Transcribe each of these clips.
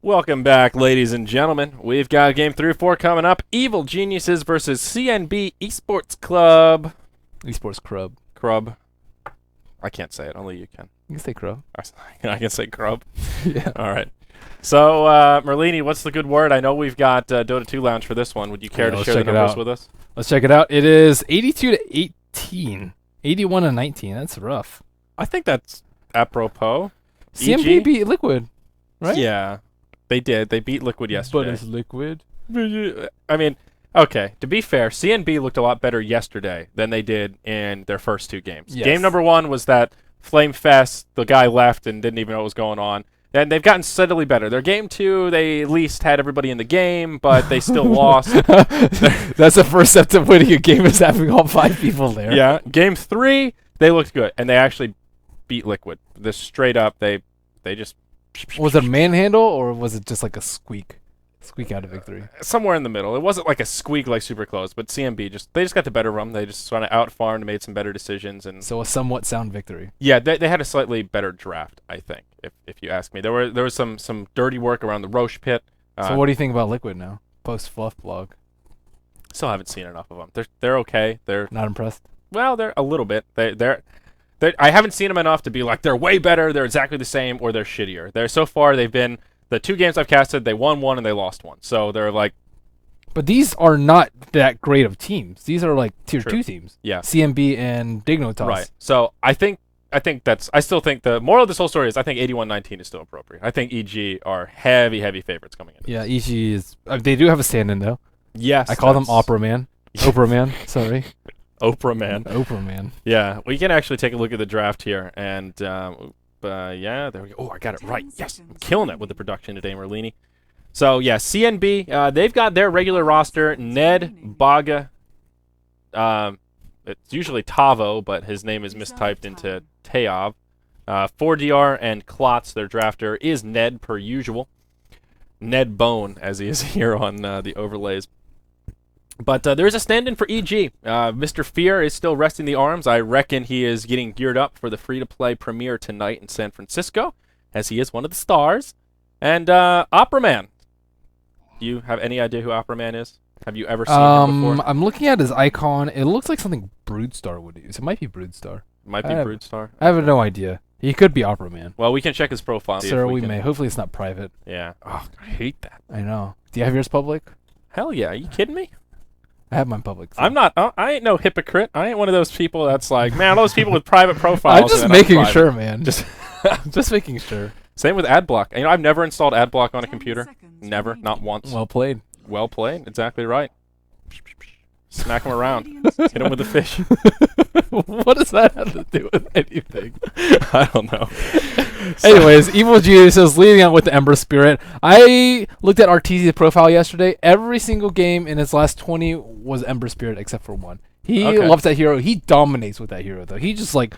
Welcome back, ladies and gentlemen. We've got game 3 or 4 coming up. Evil Geniuses versus CNB Esports Club. Esports Crub. Crub. I can't say it. Only you can. You can say Crub. I can say Crub. Yeah. All right. So, Merlini, what's the good word? I know we've got Dota 2 Lounge for this one. Would you care to share the numbers with us? Let's check it out. It is 82 to 18. 81 to 19. That's rough. I think that's apropos. CNB beat Liquid, right? Yeah. They did. They beat Liquid yesterday. But it's Liquid. I mean, okay, to be fair, CNB looked a lot better yesterday than they did in their first 2 games. Yes. Game number 1 was that Flame Fest, the guy left and didn't even know what was going on. And they've gotten steadily better. Their game 2, they at least had everybody in the game, but they still lost. That's the first step to winning a game, is having all 5 people there. Yeah. Game 3, they looked good, and they actually beat Liquid. This straight up, they just... Was it a manhandle, or was it just like a squeak out of victory? Somewhere in the middle. It wasn't like a squeak like super close, but CNB they just got the better of them. They just kind of out-farmed and made some better decisions. And So a somewhat sound victory. yeah, they had a slightly better draft, I think, if you ask me. There was some dirty work around the Roche pit. So what do you think about Liquid now? Post Fluff blog. Still haven't seen enough of them. They're okay. They're Not impressed? well, they're a little bit. I haven't seen them enough to be like they're way better, they're exactly the same, or they're shittier. So far they've been the 2 games I've casted, they won 1 and they lost 1. So they're like. But these are not that great of teams. These are like tier 2 teams. Yeah. CNB and Dignitas. Right. So I still think the moral of this whole story is I think 81-19 is still appropriate. I think EG are heavy favorites coming in. Yeah, EG is. They do have a stand-in though. Yes. I call them Opera Man. Oprah Man. Sorry. Oprah Man. Oprah Man. Yeah, we can actually take a look at the draft here, and yeah, there we go. Oh, I got it right. Yes, I'm killing it with the production today, Merlini. So yeah, CNB, they've got their regular roster: Ned, Baga. It's usually Tavo, but his name is mistyped into Teav. 4DR and Klotz, their drafter, is Ned per usual. Ned Bone, as he is here on the overlays. But there is a stand-in for EG. Mr. Fear is still resting the arms. I reckon he is getting geared up for the free-to-play premiere tonight in San Francisco, as he is one of the stars. And Opera Man. Do you have any idea who Opera Man is? Have you ever seen him before? I'm looking at his icon. It looks like something Broodstar would use. It might be Broodstar. Might be Broodstar. I have no idea. He could be Opera Man. Well, we can check his profile. Sir, we may. Hopefully it's not private. Yeah. Oh, I hate that. I know. Do you have yours public? Hell yeah. Are you kidding me? I have mine public. So. I'm not. I ain't no hypocrite. I ain't one of those people that's like, man, those people with private profiles. I'm just making sure, man. Just making sure. Same with AdBlock. You know, I've never installed AdBlock on a computer. Never. Not once. Well played. Well played. Exactly right. Smack him around. Hit him with a fish. What does that have to do with anything? I don't know. Anyways, Evil Genius is leading out with the Ember Spirit. I looked at Arteezy's profile yesterday. Every single game in his last 20 was Ember Spirit except for 1. He loves that hero. He dominates with that hero, though. He just, like,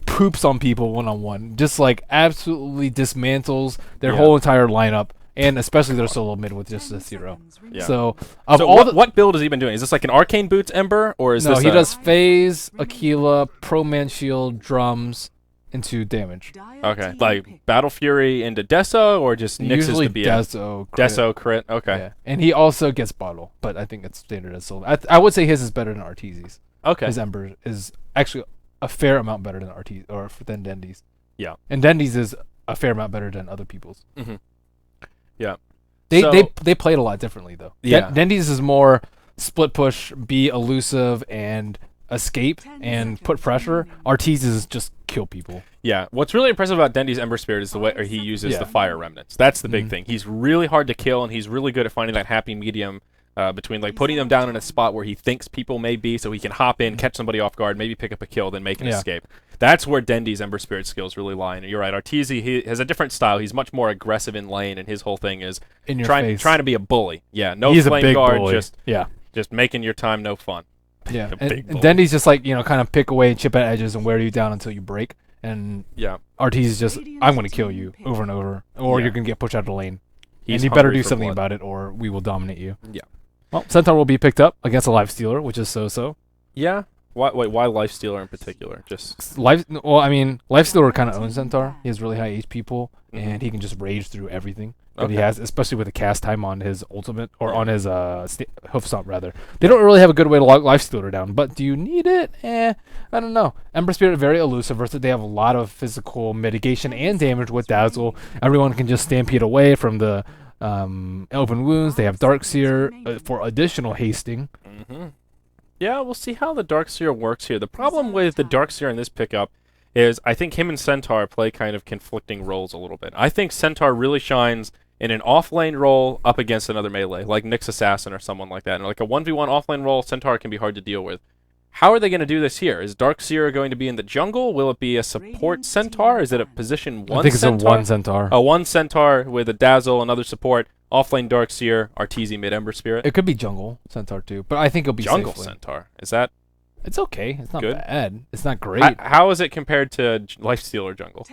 poops on people one-on-one. Just, like, absolutely dismantles their whole entire lineup. And especially their solo mid with just this hero. Yeah. So, what build has he been doing? Is this like an Arcane Boots Ember, or is this? No, he does Phase, Aquila, Pro Man Shield, Drums, into damage. Okay, like Battle Fury into Deso, or just nixes Usually the BM? Deso crit. Okay. Yeah. And he also gets Bottle, but I think it's standard as solo. I would say his is better than Arteezy's. Okay. His Ember is actually a fair amount better than than Dendy's. Yeah. And Dendy's is a fair amount better than other people's. Mm-hmm. Yeah. They play it a lot differently though. Yeah. Dendy's is more split push, be elusive and escape and put pressure. Arteezy's is just kill people. Yeah. What's really impressive about Dendy's Ember Spirit is the way he uses the fire remnants. That's the big thing. He's really hard to kill, and he's really good at finding that happy medium between like putting them down in a spot where he thinks people may be, so he can hop in, catch somebody off guard, maybe pick up a kill, then make an escape. That's where Dendy's Ember Spirit skills really lie. And you're right, Arteezy, he has a different style. He's much more aggressive in lane, and his whole thing is trying to be a bully. Yeah, no flame guard, bully. Just making your time no fun. Yeah, and Dendy's just like, kind of pick away and chip at edges and wear you down until you break. And Arteezy's just, I'm going to kill you over and over, or you're going to get pushed out of the lane. And you better do something about it, or we will dominate you. Yeah. Well, Centaur will be picked up against a Lifestealer, which is so-so. Yeah. Why Lifestealer in particular? Just Lifestealer kind of owns Centaur. He has really high HP pool, and he can just rage through everything. that he Okay. has, especially with the cast time on his ultimate or on his hoof stomp rather. They don't really have a good way to lock Lifestealer down, but do you need it? I don't know. Ember Spirit very elusive versus they have a lot of physical mitigation and damage with Dazzle. Everyone can just stampede away from the open wounds. They have Darkseer for additional hasting. Yeah, we'll see how the Darkseer works here. The problem with the Darkseer in this pickup is I think him and Centaur play kind of conflicting roles a little bit. I think Centaur really shines in an off-lane role up against another melee, like Nyx Assassin or someone like that. And like a 1v1 off-lane role, Centaur can be hard to deal with. How are they going to do this here? Is Darkseer going to be in the jungle? Will it be a support Centaur? Is it a position 1 I think it's Centaur? a 1 Centaur. A 1 Centaur with a Dazzle, another support, offlane Darkseer, Arteezy mid Ember Spirit. It could be jungle Centaur too, but I think it'll be Jungle safe lane. Centaur. Is that It's okay. It's not good? bad. It's not great. How is it compared to Lifestealer jungle?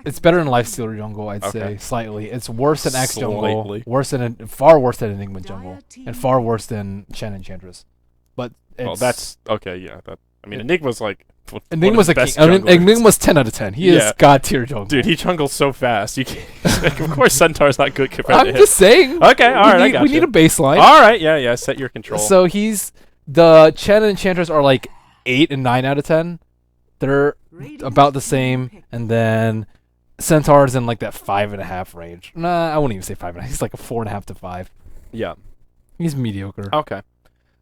It's better than Lifestealer jungle, I'd Okay. say, slightly. It's worse than X jungle, Slightly. far worse than Enigma jungle, and far worse than Shen Enchantress. But it's, Well, that's okay. Yeah, I mean, Enigma's like one of Enigma's the a king. best junglers. Enigma's 10 out of 10. He Yeah. is god tier jungle. Dude, he jungles so fast. You can't, like, of course, Centaur's not good compared to I'm him. just saying. Okay, all right, I got We you. need a baseline. All right, yeah. Set your control. So the Chen and Enchantress are like 8 and 9 out of 10. They're about the same, and then Centaur's in like that 5.5 range. Nah, I wouldn't even say 5.5. He's like a 4.5 to 5. Yeah. He's mediocre. Okay.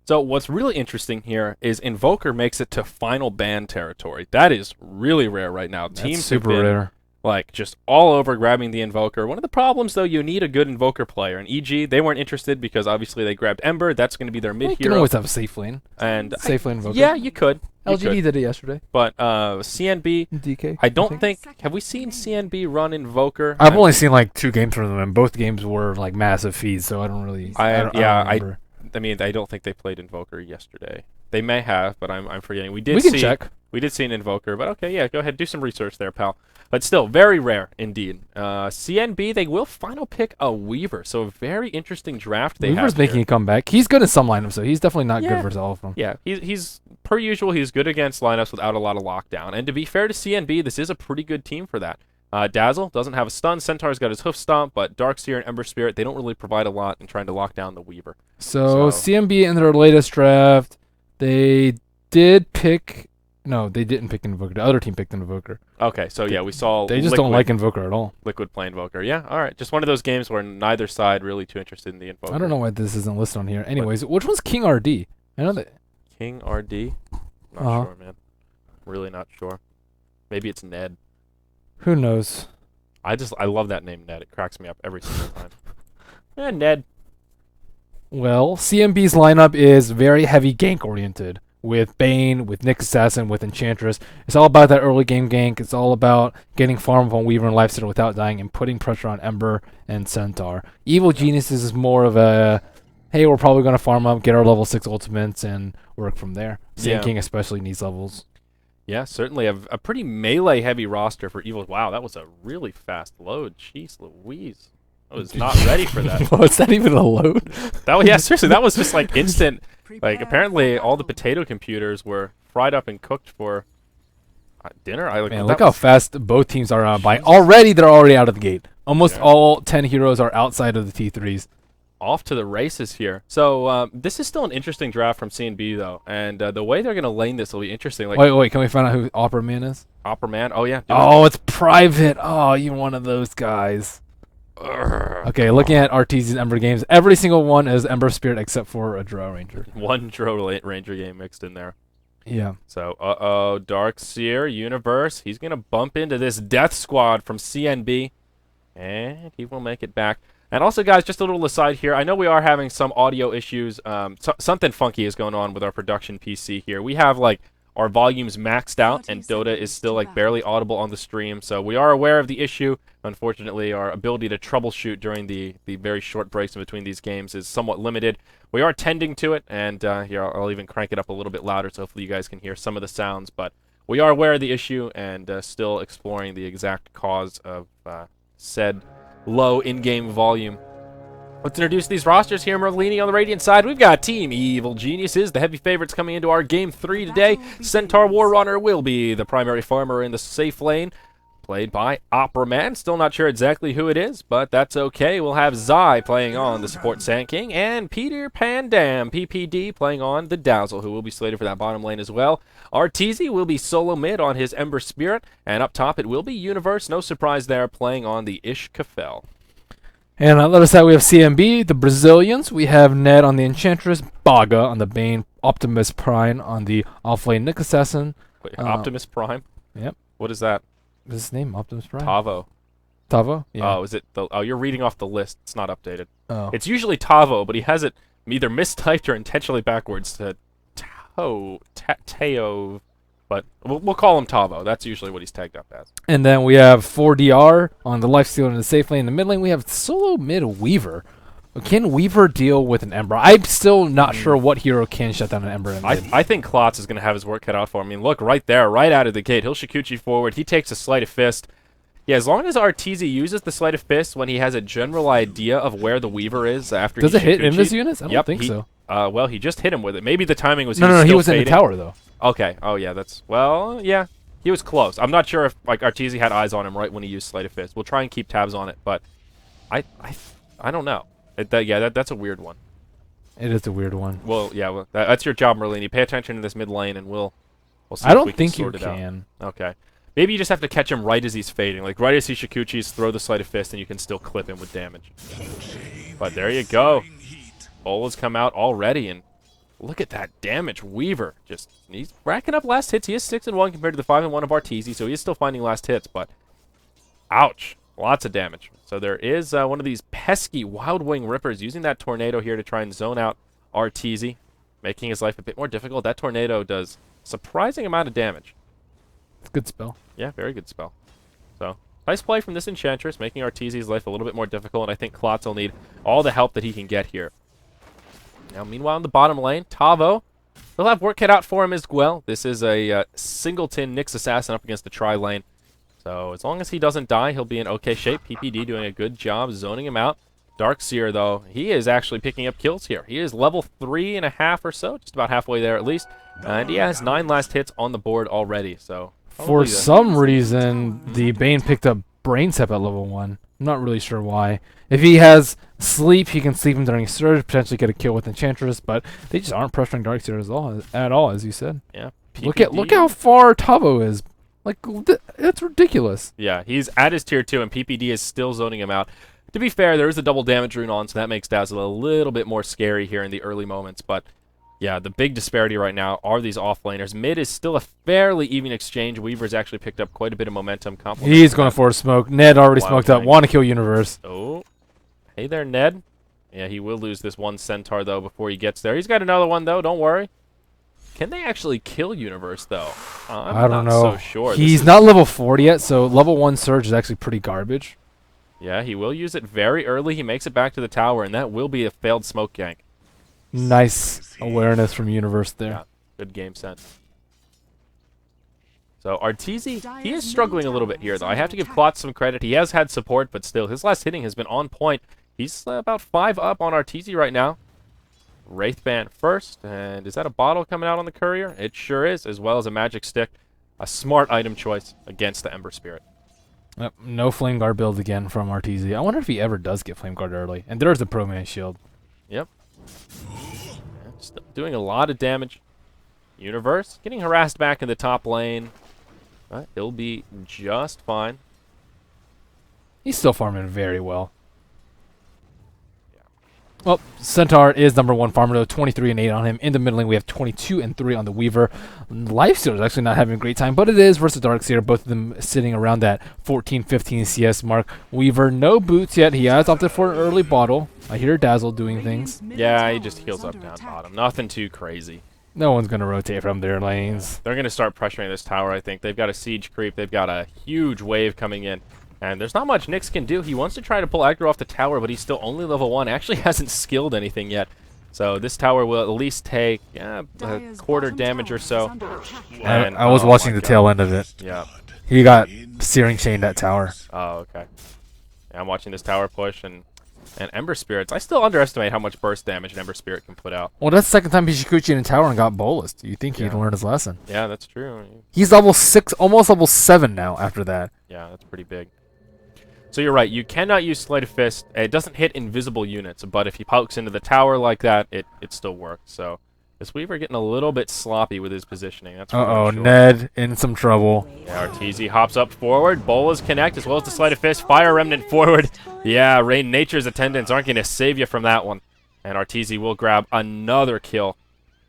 So what's really interesting here is Invoker makes it to final ban territory. That is really rare right now. That's Teams super have been, rare. like, just all over grabbing the Invoker. One of the problems, though, you need a good Invoker player. And EG, they weren't interested because obviously they grabbed Ember. That's going to be their You can mid-hero. always have a safe lane. And Safe lane Invoker. yeah, you could. LGD did it yesterday. But CNB, DK. I don't think. Have we seen CNB run Invoker? I've only seen like 2 games from them, and both games were like massive feeds, so I don't really. I remember. I mean, I don't think they played Invoker yesterday. They may have, but I'm forgetting. We can check. We did see an Invoker, but okay, yeah, go ahead, do some research there, pal. But still, very rare indeed. CNB, they will final pick a Weaver, so a very interesting draft they Weaver's have making here. a comeback. He's good in some lineups, so he's definitely not Yeah. good versus all of them. Yeah, he's per usual. He's good against lineups without a lot of lockdown. And to be fair to CNB, this is a pretty good team for that. Dazzle doesn't have a stun. Centaur's got his hoof stomp, but Darkseer and Ember Spirit, they don't really provide a lot in trying to lock down the Weaver. So CMB in their latest draft, they did pick. No, they didn't pick Invoker. The other team picked Invoker. Okay, so yeah, we saw They just don't like Invoker at all. Liquid play Invoker. Yeah, all right. Just one of those games where neither side really too interested in the Invoker. I don't know why this isn't listed on here. Anyways, which one's King RD? I know that. King RD? Not sure, man. Really not sure. Maybe it's Ned. Who knows? I love that name, Ned. It cracks me up every single time. Yeah, Ned. Well, CMB's lineup is very heavy gank oriented. With Bane, with Nyx Assassin, with Enchantress. It's all about that early game gank. It's all about getting farm on Weaver and Lifestealer without dying and putting pressure on Ember and Centaur. Evil Geniuses is more of a, hey, we're probably going to farm up, get our level 6 ultimates, and work from there. Sand King especially needs levels. Yeah, certainly a pretty melee-heavy roster for Evil. Wow, that was a really fast load. Jeez Louise. I was not ready for that. Was that even a load? Yeah, seriously, that was just like instant. Like, apparently all the potato computers were fried up and cooked for dinner. Man, look how fast both teams are on by. Already, they're already out of the gate. Almost all 10 heroes are outside of the T3s. Off to the races here. So this is still an interesting draft from CNB, though. And the way they're going to lane this will be interesting. Like, Wait, can we find out who Opera Man is? Opera Man? Oh, yeah. Oh, it's private. Oh, you're one of those guys. Okay, looking at Arteezy's Ember games, every single one is Ember Spirit except for a Drow Ranger. One Drow Ranger game mixed in there. Yeah. So, Darkseer, Universe. He's going to bump into this Death Squad from CNB. And he will make it back. And also, guys, just a little aside here. I know we are having some audio issues. Something funky is going on with our production PC here. We have, like, our volumes maxed out, and Dota is still, like, barely audible on the stream. So we are aware of the issue. Unfortunately, our ability to troubleshoot during the very short breaks in between these games is somewhat limited. We are tending to it, and here, I'll even crank it up a little bit louder so hopefully you guys can hear some of the sounds. But we are aware of the issue and still exploring the exact cause of said low in-game volume. Let's introduce these rosters here. Merlini on the Radiant side. We've got Team Evil Geniuses, the heavy favorites coming into our Game 3 today. Centaur War Runner will be the primary farmer in the safe lane. played by Opera Man. Still not sure exactly who it is, but that's okay. We'll have Zai playing on the support Sand King, and Peter Pandam, PPD, playing on the Dazzle, who will be slated for that bottom lane as well. Arteezy will be solo mid on his Ember Spirit, and up top it will be Universe, no surprise there, playing on the Ishkafel. And on the other side, we have CNB, the Brazilians. We have Ned on the Enchantress, Baga on the Bane, Optimus Prime on the offlane Nick Assassin. Wait, Optimus Prime? Yep. What is that? What's his name? Optimus Prime? Tavo. Tavo? Yeah. Oh, is it the? Oh, you're reading off the list. It's not updated. Oh. It's usually Tavo, but he has it either mistyped or intentionally backwards to Teo. But we'll call him Tavo. That's usually what he's tagged up as. And then we have 4DR on the lifesteal in the safe lane. In the mid lane, we have solo mid Weaver. Can Weaver deal with an Ember? I'm still not sure what hero can shut down an Ember in mid. I think Klotz is going to have his work cut out for him. I mean, look, right there, right out of the gate. He'll Shikuchi forward. He takes a Sleight of Fist. Yeah, as long as Arteezy uses the Sleight of Fist when he has a general idea of where the Weaver is after Does he it hit Shikuchi'd- Invis units? I don't think so. Well, he just hit him with it. Maybe the timing was No, he still was in the fading. tower, though. Okay. Oh, yeah, that's... Well, yeah. He was close. I'm not sure if like Arteezy had eyes on him right when he used Sleight of Fist. We'll try and keep tabs on it, but I don't know. That's a weird one. It is a weird one. Well, yeah, that's your job, Merlini. Pay attention to this mid lane, and we'll see I if don't we can think you sort it out. can. Okay. Maybe you just have to catch him right as he's fading. Like, right as he Shikuchi's, throw the Sleight of Fist, and you can still clip him with damage. But there you go. Bola's come out already, and look at that damage. Weaver, he's racking up last hits. He is 6-1 compared to the 5-1 of Arteezy, so he is still finding last hits, but ouch. Lots of damage. So there is one of these pesky Wild Wing Rippers using that Tornado here to try and zone out Arteezy, making his life a bit more difficult. That Tornado does surprising amount of damage. It's a good spell. Yeah, very good spell. So, nice play from this Enchantress, making Arteezy's life a little bit more difficult, and I think Klotz will need all the help that he can get here. Now, meanwhile, in the bottom lane, Tavo, he'll have work cut out for him as well. This is a singleton Nyx Assassin up against the tri-lane. So, as long as he doesn't die, he'll be in okay shape. PPD doing a good job zoning him out. Darkseer, though, he is actually picking up kills here. He is level 3.5 or so, just about halfway there at least. And he has 9 last hits on the board already, so... For some reason, the Bane picked up Brain Step at level 1. I'm not really sure why. If he has Sleep, he can sleep him during Surge, potentially get a kill with Enchantress, but they just aren't pressuring Darkseer at all, as you said. Yeah. Look how far Tavo is. Like, that's ridiculous. Yeah, he's at his tier 2, and PPD is still zoning him out. To be fair, there is a double damage rune on, so that makes Dazzle a little bit more scary here in the early moments, but... Yeah, the big disparity right now are these offlaners. Mid is still a fairly even exchange. Weaver's actually picked up quite a bit of momentum. He's going for a smoke. Ned already smoked up. Want to kill Universe. Oh. Hey there, Ned. Yeah, he will lose this one Centaur, though, before he gets there. He's got another one, though. Don't worry. Can they actually kill Universe, though? I don't know. So sure. He's not level 40 yet, so level 1 Surge is actually pretty garbage. Yeah, he will use it very early. He makes it back to the tower, and that will be a failed smoke gank. Nice awareness from Universe there. Yeah, good game sense. So Arteezy, he is struggling a little bit here, though. I have to give Klotz some credit. He has had support, but still, his last hitting has been on point. He's about 5 up on Arteezy right now. Wraithband first, and is that a bottle coming out on the courier? It sure is, as well as a magic stick. A smart item choice against the Ember Spirit. Yep, no Flame Guard build again from Arteezy. I wonder if he ever does get Flame Guard early. And there's the Pro Man Shield. Yep. Still doing a lot of damage. Universe getting harassed back in the top lane. But he'll be just fine. He's still farming very well. Yeah. Well, Centaur is #1 farmer though, 23 and 8 on him. In the middle lane, we have 22 and 3 on the Weaver. Lifesteal is actually not having a great time, but it is versus Darkseer. Both of them sitting around that 14-15 CS mark. Weaver, no boots yet. He has opted for an early bottle. I hear Dazzle doing things. Yeah, he just heals up down bottom. Nothing too crazy. No one's going to rotate from their lanes. They're going to start pressuring this tower, I think. They've got a siege creep. They've got a huge wave coming in. And there's not much Nyx can do. He wants to try to pull aggro off the tower, but he's still only level 1. Actually hasn't skilled anything yet. So this tower will at least take a quarter damage or so. And I was watching the tail end of it. Yeah. He got Searing Chain that tower. Oh, okay. Yeah, I'm watching this tower push, and Ember Spirits. I still underestimate how much burst damage an Ember Spirit can put out. Well, that's the second time he Shikuchi in a tower and got bolused. You think he'd learn his lesson. Yeah, that's true. He's level 6, almost level 7 now after that. Yeah, that's pretty big. So you're right. You cannot use Sleight of Fist. It doesn't hit invisible units, but if he pokes into the tower like that, it still works. So this Weaver getting a little bit sloppy with his positioning. That's for Uh-oh, sure. Ned in some trouble. Yeah, Arteezy hops up forward. Bolas connect as well as the Sleight of Fist. Fire Remnant forward. Yeah, Rain Nature's attendants aren't going to save you from that one. And Arteezy will grab another kill.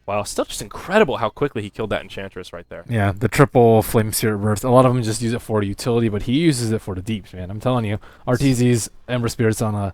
Wow, still just incredible how quickly he killed that Enchantress right there. Yeah, the triple Flame Spirit Burst. A lot of them just use it for utility, but he uses it for the deeps, man. I'm telling you, Arteezy's Ember Spirit's on a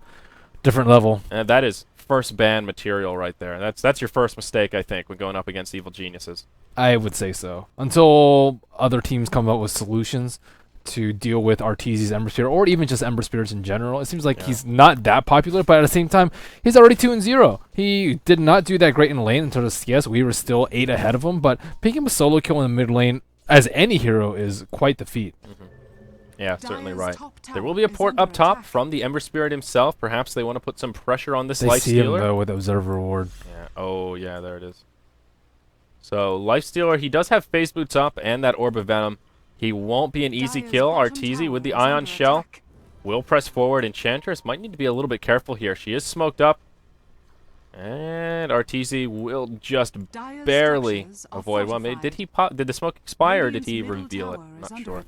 different level. And that is first ban material right there. That's your first mistake, I think, when going up against Evil Geniuses. I would say so. Until other teams come up with solutions to deal with Arteezy's Ember Spirit, or even just Ember Spirits in general. It seems like he's not that popular, but at the same time, he's already 2-0. He did not do that great in lane until the CS. We were still 8 ahead of him, but picking him a solo kill in the mid lane as any hero is quite the feat. Yeah, certainly right. There will be a port up top from the Ember Spirit himself. Perhaps they want to put some pressure on this They Life see him, Stealer. though, with Observer Ward. Yeah. Oh, yeah, there it is. So, Life Stealer, he does have Phase Boots up and that Orb of Venom. He won't be an easy kill. Arteezy with the Ion Shell will press forward. Enchantress might need to be a little bit careful here. She is smoked up. And Arteezy will just barely avoid one. Did he pop? Did the smoke expire or did he reveal it? Not sure.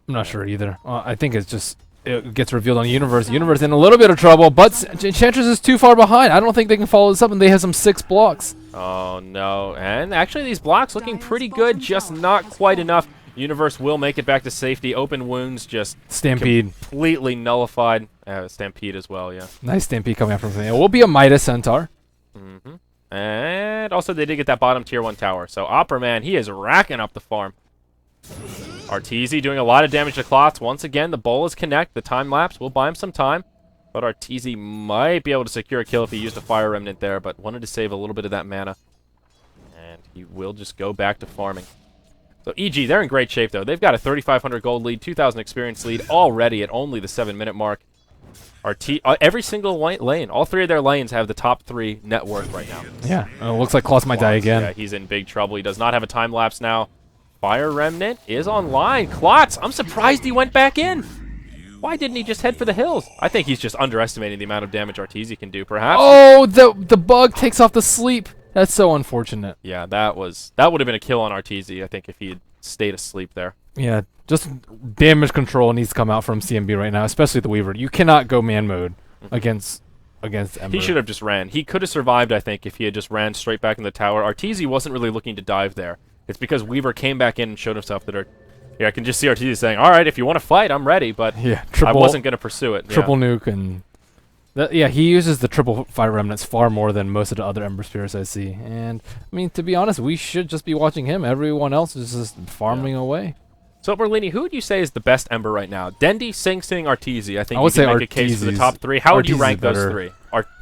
I'm not sure either. I think it's just it gets revealed on Universe. Universe in a little bit of trouble, but Enchantress is too far behind. I don't think they can follow this up, and they have some 6 blocks. Oh, no. And actually, these blocks looking pretty good, just not quite enough. Universe will make it back to safety. Open wounds just Stampede. Completely nullified. Stampede as well, yeah. Nice Stampede coming out from there. It will be a Midas Centaur. And also, they did get that bottom tier 1 tower. So, Opera Man, he is racking up the farm. Arteezy doing a lot of damage to Clots. Once again, the Bolas connect. The time lapse will buy him some time. But Arteezy might be able to secure a kill if he used a Fire Remnant there, but wanted to save a little bit of that mana. And he will just go back to farming. So EG, they're in great shape, though. They've got a 3,500 gold lead, 2,000 experience lead already at only the 7-minute mark. Every single lane, all 3 of their lanes have the top 3 net worth right now. Yeah, looks like Kloss might die again. Yeah, he's in big trouble. He does not have a time lapse now. Fire Remnant is online. Klotz, I'm surprised he went back in. Why didn't he just head for the hills? I think he's just underestimating the amount of damage Arteezy can do, perhaps. Oh, the bug takes off the sleep. That's so unfortunate. Yeah, that would have been a kill on Arteezy, I think, if he had stayed asleep there. Yeah, just damage control needs to come out from CNB right now, especially the Weaver. You cannot go man mode against Ember. He should have just ran. He could have survived, I think, if he had just ran straight back in the tower. Arteezy wasn't really looking to dive there. It's because Weaver came back in and showed himself that I can just see Arteezy saying, all right, if you want to fight, I'm ready, but I wasn't going to pursue it. Triple nuke and... yeah, he uses the triple Fire Remnants far more than most of the other Ember Spirits I see. And, I mean, to be honest, we should just be watching him. Everyone else is just farming away. So, Berlini, who would you say is the best Ember right now? Dendy, Sing Sing, Arteezy. I think I would you can say make a case for the top 3. How would you rank those 3?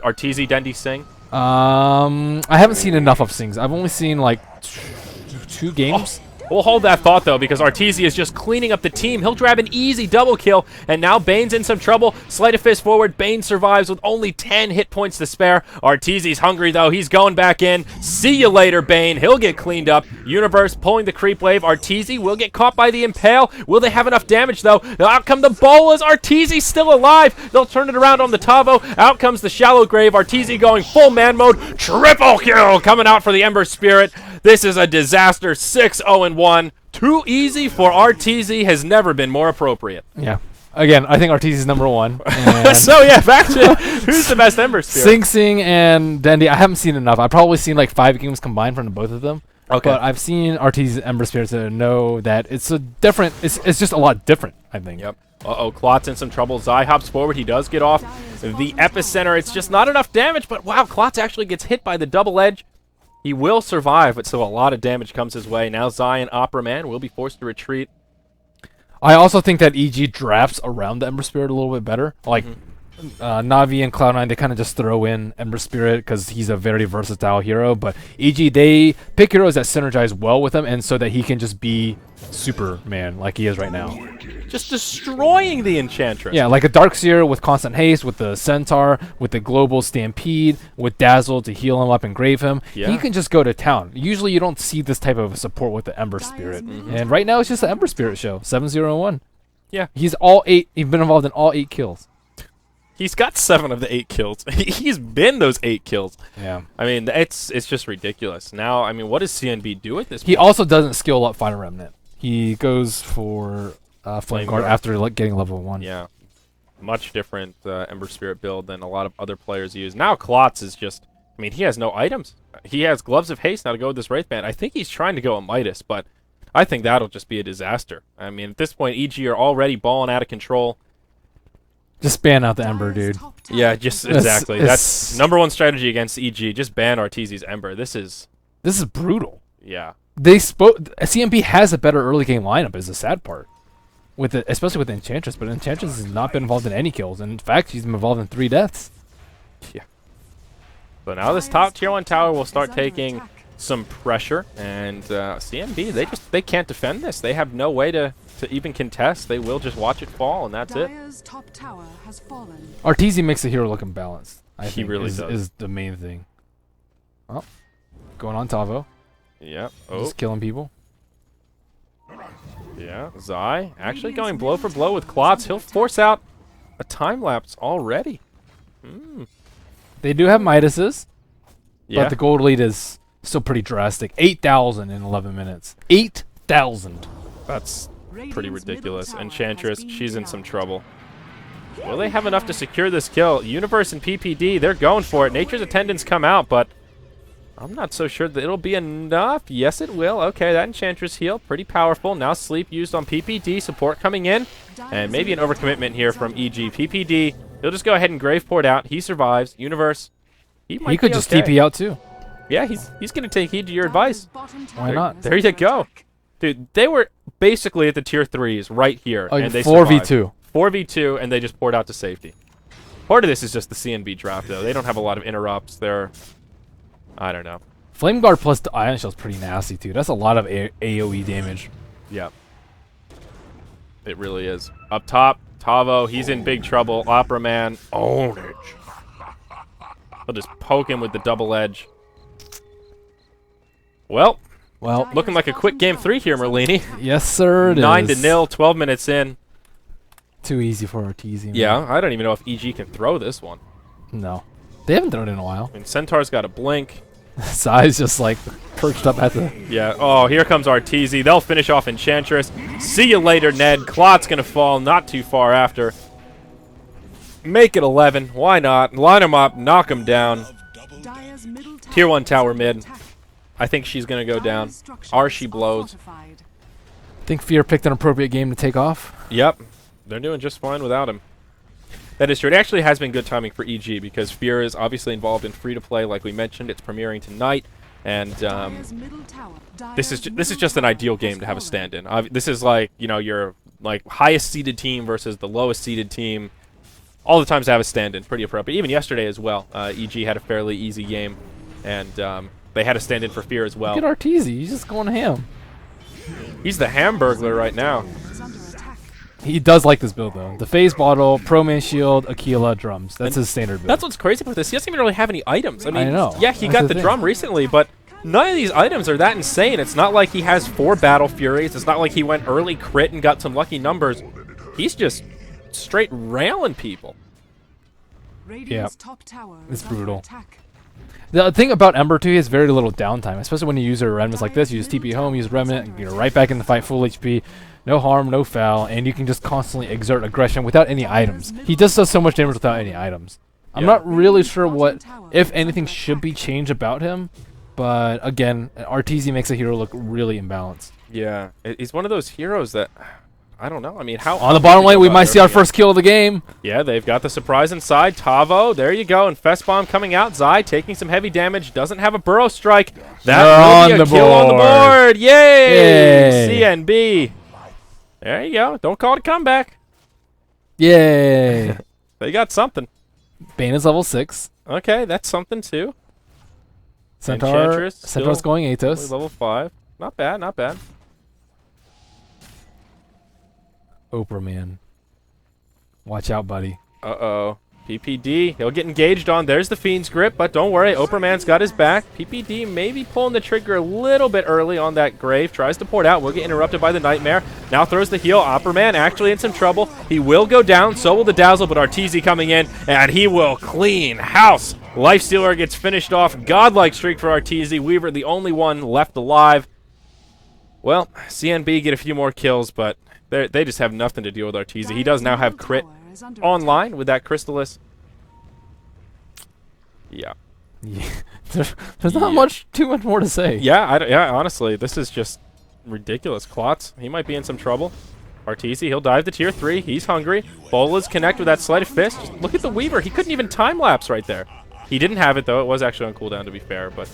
Arteezy, Dendy, Sing? I haven't seen enough of Sings. I've only seen, like, 2 games. We'll hold that thought, though, because Arteezy is just cleaning up the team. He'll grab an easy double kill, and now Bane's in some trouble. Sleight of Fist forward. Bane survives with only 10 hit points to spare. Arteezy's hungry, though. He's going back in. See you later, Bane. He'll get cleaned up. Universe pulling the creep wave. Arteezy will get caught by the Impale. Will they have enough damage, though? Out come the Bolas. Arteezy's still alive. They'll turn it around on the Tavo. Out comes the Shallow Grave. Arteezy going full man mode. Triple kill coming out for the Ember Spirit. This is a disaster. 6-0-1. Too easy for Arteezy has never been more appropriate. Yeah. Again, I think Arteezy's number 1. So, yeah, back to who's the best Ember Spirit? Sing Sing and Dendy, I haven't seen enough. I've probably seen like 5 games combined from both of them. Okay. But I've seen Arteezy's Ember Spirit to know that it's a different, it's just a lot different, I think. Yep. Uh-oh, Klotz in some trouble. Zai hops forward. He does get off the epicenter. It's just not enough damage, but wow, Klotz actually gets hit by the double edge. He will survive, but still a lot of damage comes his way. Now Zai and Opera Man will be forced to retreat. I also think that EG drafts around the Ember Spirit a little bit better. Like, Navi and Cloud9, they kind of just throw in Ember Spirit because he's a very versatile hero. But EG, they pick heroes that synergize well with him, and so that he can just be Superman like he is right now. Just destroying the Enchantress. Yeah, like a Darkseer with constant haste, with the Centaur, with the global Stampede, with Dazzle to heal him up and grave him. Yeah. He can just go to town. Usually you don't see this type of support with the Ember Spirit. And right now it's just the Ember Spirit show, 7-0-1. Yeah. He's all 8. He's been involved in all 8 kills. He's got 7 of the 8 kills. He's been those 8 kills. Yeah. I mean, it's just ridiculous. Now, I mean, what does CNB do at this point? He also doesn't skill up Fire Remnant. He goes for Flame Guard after getting level 1. Yeah. Much different Ember Spirit build than a lot of other players use. Now Klotz is just... I mean, he has no items. He has Gloves of Haste now to go with this Wraith Band. I think he's trying to go a Midas, but I think that'll just be a disaster. I mean, at this point, EG are already balling out of control. Just ban out the Ember, dude. Yeah, just exactly. That's #1 strategy against EG. Just ban Arteezy's Ember. This is brutal. Yeah. CNB has a better early game lineup. Is the sad part, especially with Enchantress. But Enchantress has not been involved in any kills. And in fact, she's been involved in 3 deaths. Yeah. So now this top tier 1 tower will start taking some pressure, and CNB they can't defend this. They have no way to even contest. They will just watch it fall, and that's it. Top tower has fallen. Arteezy makes the hero look imbalanced. I think really is, does. is the main thing. Oh, going on Tavo. Yeah. Oh. Just killing people. Yeah. Zai actually going blow for blow with Klotz. He'll force out a time lapse already. They do have Midases, Yeah. but the gold lead is still pretty drastic. 8,000 in 11 minutes. 8,000. That's pretty ridiculous. Enchantress, she's in some trouble. Will they have enough to secure this kill? Universe and PPD, they're going for it. Nature's Attendants come out, but I'm not so sure that it'll be enough. Yes, it will. Okay, that Enchantress heal, pretty powerful. Now Sleep used on PPD, support coming in, and maybe an overcommitment here from EG. PPD, he'll just go ahead and Grave Port out. He survives. Universe, he could just TP out too. Yeah, he's going to take heed to your advice. Why not? There you go. Dude, they were basically at the tier 3s right here, Like and they 4v2. 4v2, and they just poured out to safety. Part of this is just the CNB draft, though. They don't have a lot of interrupts. They're, I don't know. Flame Guard plus the Ion Shell is pretty nasty, too. That's a lot of AoE damage. Yeah. It really is. Up top, Tavo, he's in big trouble. Opera Man, ownage. He'll just poke him with the double edge. Well, looking like a quick game 3 here, Merlini. Yes, sir. It 9-0, 12 minutes in. Too easy for Arteezy. Yeah, I don't even know if EG can throw this one. No. They haven't thrown it in a while. I mean, Centaur's got a blink. Zai's just like perched up at the... Yeah. Oh, here comes Arteezy. They'll finish off Enchantress. See you later, Ned. Klot's going to fall not too far after. Make it 11. Why not? Line him up. Knock him down. Tier 1 tower mid. I think she's going to go down. She blows. I think Fear picked an appropriate game to take off. Yep. They're doing just fine without him. That is true. It actually has been good timing for EG because Fear is obviously involved in free-to-play, like we mentioned. It's premiering tonight, and this is just an ideal game to have a stand-in. This is like, you know, your like highest-seeded team versus the lowest-seeded team. All the times to have a stand-in, pretty appropriate. Even yesterday as well, EG had a fairly easy game, and they had a stand-in for Fear as well. Look at Arteezy. He's just going ham. He's the Hamburglar right now. He does like this build, though. The Phase Bottle, Pro Man Shield, Aquila, Drums. That's his standard build. That's what's crazy about this. He doesn't even really have any items. I mean, I know. Yeah, he That's got the the thing. drum recently, but none of these items are that insane. It's not like he has 4 Battle Furies. It's not like he went early crit and got some lucky numbers. He's just straight railing people. Yeah, it's brutal. The thing about Ember, too, is very little downtime, especially when you use her remnants like this. You just TP home, use Remnant, and you're right back in the fight, full HP. No harm, no foul, and you can just constantly exert aggression without any items. He just does so much damage without any items. I'm not really sure what, if anything, should be changed about him, but again, Arteezy makes a hero look really imbalanced. Yeah, he's one of those heroes that, I don't know. I mean, how... On the bottom lane, we might see our first kill of the game. Yeah, they've got the surprise inside. Tavo, there you go, and Fest Bomb coming out. Zai taking some heavy damage, doesn't have a Burrow Strike. That will be a kill on the board. Yay! CNB. There you go. Don't call it a comeback. Yay! They got something. Bane is level 6. Okay, that's something too. Centaur's going Atos. Level 5. Not bad, not bad. Oprah, man. Watch out, buddy. Uh-oh. PPD, he'll get engaged on. There's the Fiend's Grip, but don't worry, Oprahman's got his back. PPD maybe pulling the trigger a little bit early on that Grave. Tries to pour it out. Will get interrupted by the Nightmare. Now throws the heal. Oprahman actually in some trouble. He will go down. So will the Dazzle, but Arteezy coming in, and he will clean house. Lifestealer gets finished off. Godlike streak for Arteezy. Weaver, the only one left alive. Well, CNB get a few more kills, but they just have nothing to deal with Arteezy. He does now have crit online with that Crystallis. Yeah. There's not too much more to say. Yeah, honestly, this is just ridiculous. Klotz, he might be in some trouble. Arteezy, he'll dive to tier 3. He's hungry. Bola's connect with that Sleight of Fist. Just look at the Weaver. He couldn't even time-lapse right there. He didn't have it, though. It was actually on cooldown, to be fair, but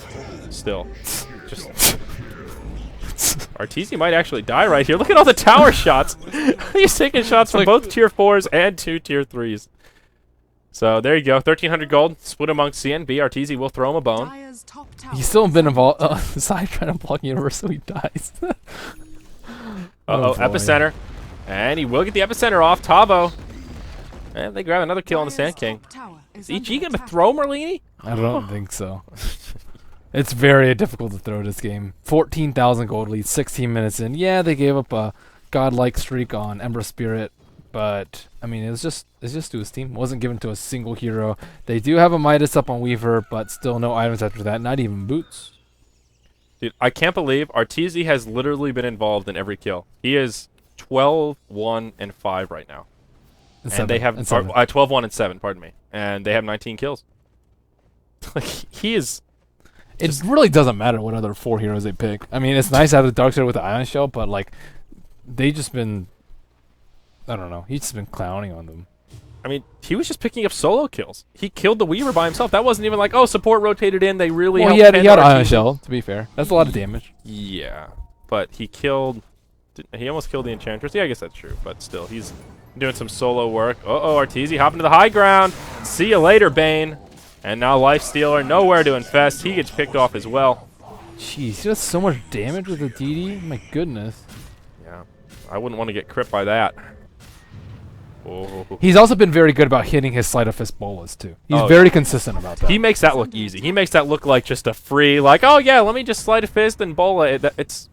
still. Just... Arteezy might actually die right here. Look at all the tower shots. He's taking shots from both tier 4s and 2 tier 3s. So there you go. 1,300 gold. Split amongst CNB. Arteezy will throw him a bone. He's still been involved on the side trying to block Universe, so he dies. Uh-oh, Epicenter. And he will get the Epicenter off. Tavo. And they grab another kill on the Sand King. Is EG going to throw Merlini? I don't think so. It's very difficult to throw this game. 14,000 gold lead, 16 minutes in. Yeah, they gave up a godlike streak on Ember Spirit, but I mean, it's just to his team. It wasn't given to a single hero. They do have a Midas up on Weaver, but still no items after that. Not even boots. Dude, I can't believe Arteezy has literally been involved in every kill. He is 12, 1, and 5 right now. And they have 12, 1, and 7. Pardon me. And they have 19 kills. Like he is. It really doesn't matter what other 4 heroes they pick. I mean, it's nice to have the Darkseid with the Ion Shell, but like, they just been, I don't know, he's just been clowning on them. I mean, he was just picking up solo kills. He killed the Weaver by himself. That wasn't even like, oh, support rotated in. They really well, helped. he had Ion Shell, to be fair. That's a lot of damage. Yeah, but he killed, he almost killed the Enchantress. Yeah, I guess that's true, but still, he's doing some solo work. Uh-oh, Arteezy hopping to the high ground. See you later, Bane. And now Lifestealer, nowhere to infest. He gets picked off as well. Jeez, he does so much damage with the DD. My goodness. Yeah, I wouldn't want to get crit by that. Oh. He's also been very good about hitting his Sleight of Fist bolas, too. He's very consistent about that. He makes that look easy. He makes that look like just a free, like, oh yeah, let me just Sleight of Fist and bola. It's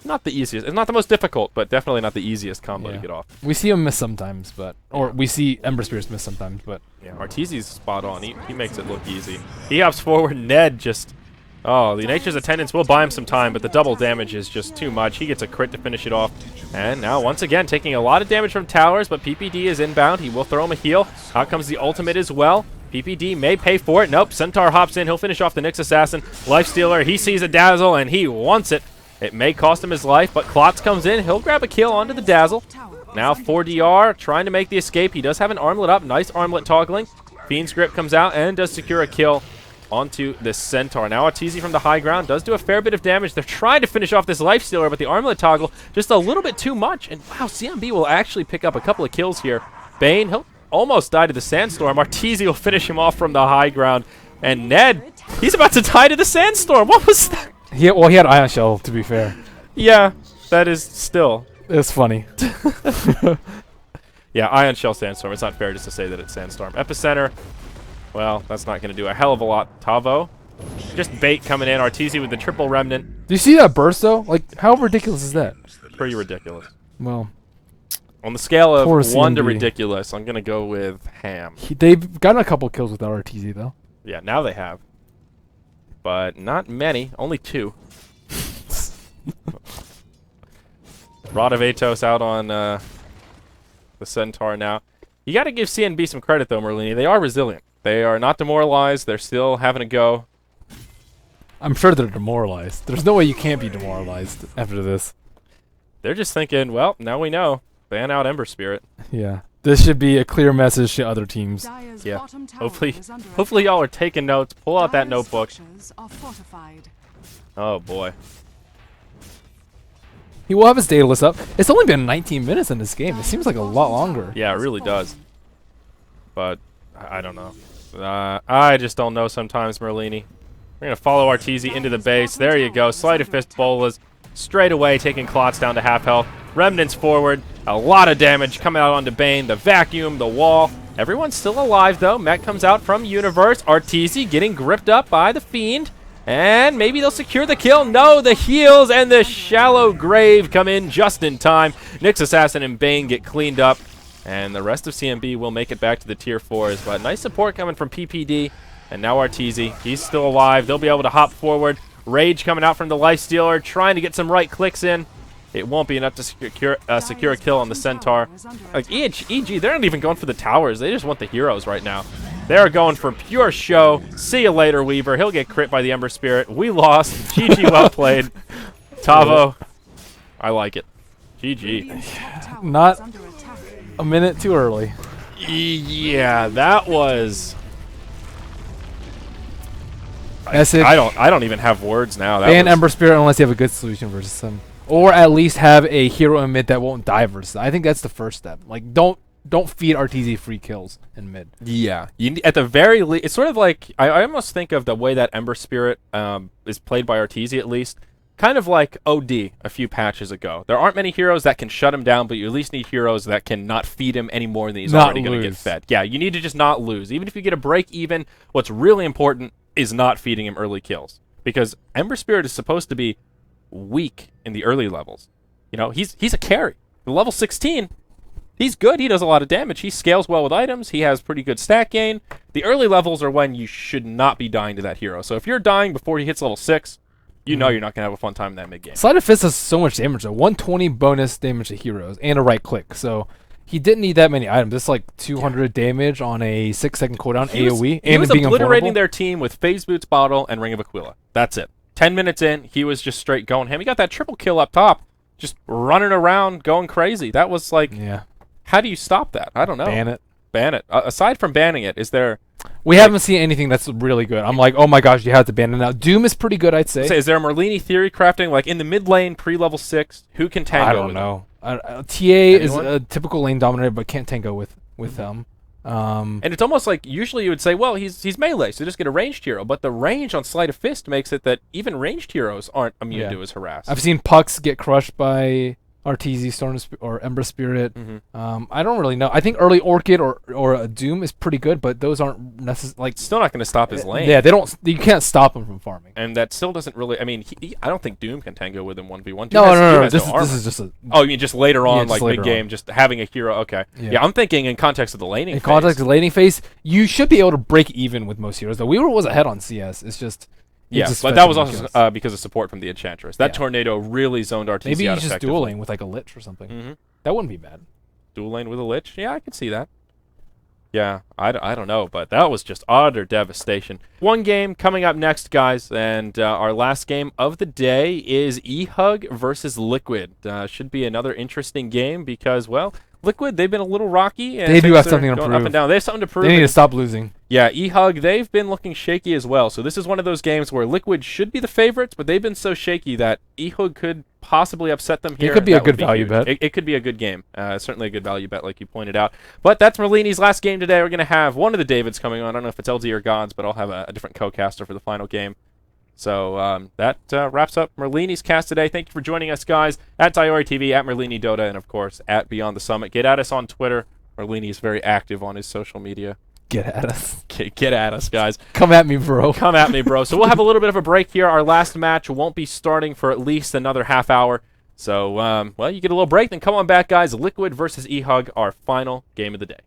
not the easiest. It's not the most difficult, but definitely not the easiest combo to get off. We see him miss sometimes, but we see Ember Spirits miss sometimes, but yeah, Arteezy's spot on. He makes it look easy. He hops forward. Ned just, oh, the Nature's Attendants will buy him some time, but the double damage is just too much. He gets a crit to finish it off, and now once again taking a lot of damage from towers, but PPD is inbound. He will throw him a heal. Out comes the ultimate as well. PPD may pay for it. Nope, Centaur hops in. He'll finish off the Nyx Assassin. Lifestealer, he sees a Dazzle, and he wants it. It may cost him his life, but Klotz comes in. He'll grab a kill onto the Dazzle. Now 4DR, trying to make the escape. He does have an armlet up. Nice armlet toggling. Fiend's Grip comes out and does secure a kill onto the Centaur. Now Arteezy from the high ground does do a fair bit of damage. They're trying to finish off this Lifestealer, but the armlet toggle just a little bit too much. And wow, CNB will actually pick up a couple of kills here. Bane, he'll almost die to the Sandstorm. Arteezy will finish him off from the high ground. And Ned, he's about to die to the Sandstorm. What was that? He had Ion Shell, to be fair. Yeah, that is still. It's funny. Yeah, Ion Shell Sandstorm. It's not fair just to say that it's Sandstorm. Epicenter. Well, that's not going to do a hell of a lot. Tavo. Just bait coming in. Arteezy with the triple remnant. Do you see that burst, though? Like, how ridiculous is that? Pretty ridiculous. Well, on the scale of 1 to CNB. ridiculous, I'm going to go with Ham. They've gotten a couple kills without Arteezy, though. Yeah, now they have. But not many. Only 2. Rod of Atos out on the Centaur now. You got to give CNB some credit, though, Merlini. They are resilient. They are not demoralized. They're still having a go. I'm sure they're demoralized. There's no way you can't be demoralized after this. They're just thinking, well, now we know. Ban out Ember Spirit. Yeah. This should be a clear message to other teams. Yeah. Hopefully y'all are taking notes. Pull out that notebook. Oh, boy. He will have his data list up. It's only been 19 minutes in this game. It seems like a lot longer. Yeah, it really does. But I don't know. I just don't know sometimes, Merlini. We're going to follow Arteezy into the base. There you go. Sleight of Fist bolas straight away, taking Klotz down to half health. Remnants forward. A lot of damage coming out onto Bane. The vacuum, the wall. Everyone's still alive, though. Met comes out from Universe. Arteezy getting gripped up by the Fiend. And maybe they'll secure the kill. No, the heals and the shallow grave come in just in time. Nyx Assassin and Bane get cleaned up. And the rest of CNB will make it back to the tier 4s. But nice support coming from PPD. And now Arteezy. He's still alive. They'll be able to hop forward. Rage coming out from the Lifestealer, trying to get some right clicks in. It won't be enough to secure a kill on the Centaur. Like, EG, they're not even going for the towers. They just want the heroes right now. They're going for pure show. See you later, Weaver. He'll get crit by the Ember Spirit. We lost. GG, well played. Tavo, I like it. GG. Not a minute too early. Yeah, that was... Message. I don't even have words now. That Ban was, Ember Spirit unless you have a good solution versus them. Or at least have a hero in mid that won't die versus. I think that's the first step. Like, don't feed Arteezy free kills in mid. Yeah, at the very least, it's sort of like I almost think of the way that Ember Spirit is played by Arteezy, at least, kind of like OD a few patches ago. There aren't many heroes that can shut him down, but you at least need heroes that can not feed him any more than he's already going to get fed. Yeah, you need to just not lose. Even if you get a break even, what's really important is not feeding him early kills, because Ember Spirit is supposed to be weak in the early levels. You know, he's a carry. The level 16, he's good. He does a lot of damage. He scales well with items. He has pretty good stat gain. The early levels are when you should not be dying to that hero. So if you're dying before he hits level 6, you know you're not going to have a fun time in that mid game. Sleight of Fist does so much damage, though. 120 bonus damage to heroes and a right click. So he didn't need that many items. It's like 200 damage on a 6-second cooldown AoE. He was being obliterating invulnerable. their team with Phase Boots, Bottle, and Ring of Aquila. That's it. 10 minutes in, he was just straight going ham. He got that triple kill up top, just running around, going crazy. That was like, yeah. How do you stop that? I don't know. Ban it. Ban it. Aside from banning it, is there... We haven't seen anything that's really good. I'm like, oh my gosh, you have to ban it now. Doom is pretty good, I'd say. Is there a Merlini theory crafting, like in the mid lane, pre-level 6, who can tango I don't with know. TA Anyone? is a typical lane dominator, but can't tango with them. And it's almost like, usually you would say, well, he's melee, so just get a ranged hero. But the range on Sleight of Fist makes it that even ranged heroes aren't immune to his harass. I've seen Pucks get crushed by Arteezy, or Ember Spirit. I don't really know. I think early Orchid or a Doom is pretty good, but those aren't necessarily like still not going to stop his lane. Yeah, they don't. You can't stop him from farming. And that still doesn't really. I mean, I don't think Doom can tango with him 1v1. No. This is just a. Oh, you mean just later on, just like later mid game, just having a hero? Okay. Yeah. I'm thinking in context of the laning. In context of the laning phase, you should be able to break even with most heroes. Though Weaver was ahead on CS. It's just. Yeah, but that was also because of support from the Enchantress. That tornado really zoned Arteezy Maybe out he's just effectively. dual lane with like a Lich or something. That wouldn't be bad. Dual lane with a Lich? Yeah, I could see that. Yeah, I don't know, but that was just utter devastation. One game coming up next, guys, and our last game of the day is E-Hug versus Liquid. Should be another interesting game because, well, Liquid, they've been a little rocky. And they do have are something to going prove. up and down. They have something to prove. They need to stop losing. Yeah, E-Hug, they've been looking shaky as well. So this is one of those games where Liquid should be the favorites, but they've been so shaky that E-Hug could possibly upset them here. It could be a good huge. value bet. It could be a good game. Certainly a good value bet, like you pointed out. But that's Merlini's last game today. We're going to have one of the Davids coming on. I don't know if it's LD or Gods, but I'll have a different co-caster for the final game. So that wraps up Merlini's cast today. Thank you for joining us, guys, at Diori TV, at Merlini Dota, and, of course, at Beyond the Summit. Get at us on Twitter. Merlini is very active on his social media. Get at us. Get at us, guys. Come at me, bro. Come at me, bro. So we'll have a little bit of a break here. Our last match won't be starting for at least another half hour. So, well, you get a little break, then come on back, guys. Liquid versus E-Hug, our final game of the day.